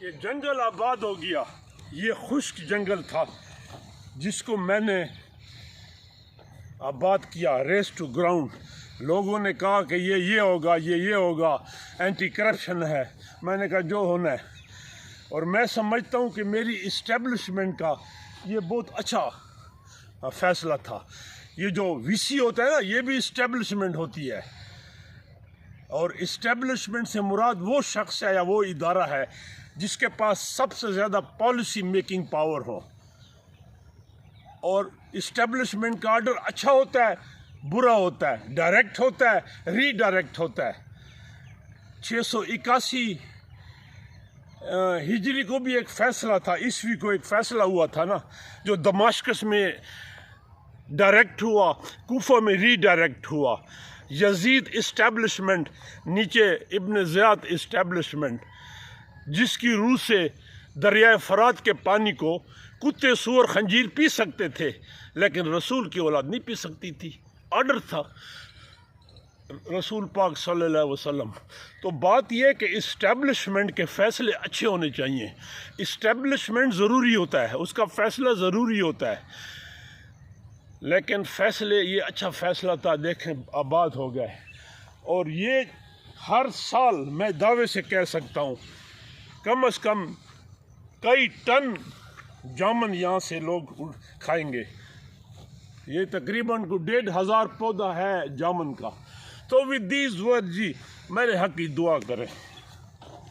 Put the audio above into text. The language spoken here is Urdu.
کہ جنگل آباد ہو گیا. یہ خشک جنگل تھا جس کو میں نے آباد کیا. Raze to ground. لوگوں نے کہا کہ یہ ہوگا، یہ ہوگا، اینٹی کرپشن ہے. میں نے کہا جو ہونا ہے. اور میں سمجھتا ہوں کہ میری اسٹیبلشمنٹ کا یہ بہت اچھا فیصلہ تھا. یہ جو وی سی ہوتا ہے نا، یہ بھی اسٹیبلشمنٹ ہوتی ہے. اور اسٹیبلشمنٹ سے مراد وہ شخص ہے یا وہ ادارہ ہے جس کے پاس سب سے زیادہ پالیسی میکنگ پاور ہو. اور اسٹیبلشمنٹ کا آرڈر اچھا ہوتا ہے، برا ہوتا ہے، ڈائریکٹ ہوتا ہے، ری ڈائریکٹ ہوتا ہے. 681 ہجری کو بھی ایک فیصلہ تھا، عیسوی کو ایک فیصلہ ہوا تھا نا، جو دمشق میں ڈائریکٹ ہوا، کوفہ میں ری ڈائریکٹ ہوا. یزید اسٹیبلشمنٹ، نیچے ابن زیاد اسٹیبلشمنٹ، جس کی روح سے دریائے فرات کے پانی کو کتے، سور، خنزیر پی سکتے تھے، لیکن رسول کی اولاد نہیں پی سکتی تھی. آرڈر تھا رسول پاک صلی اللہ علیہ وسلم. تو بات یہ کہ اسٹیبلشمنٹ کے فیصلے اچھے ہونے چاہیے. اسٹیبلشمنٹ ضروری ہوتا ہے، اس کا فیصلہ ضروری ہوتا ہے، لیکن فیصلے یہ اچھا فیصلہ تھا. دیکھیں آباد ہو گئے. اور یہ ہر سال میں دعوے سے کہہ سکتا ہوں کم از کم کئی ٹن جامن یہاں سے لوگ کھائیں گے. یہ تقریباً 1,500 پودا ہے جامن کا. تو ود دیز ورڈ جی میرے حق کی دعا کریں.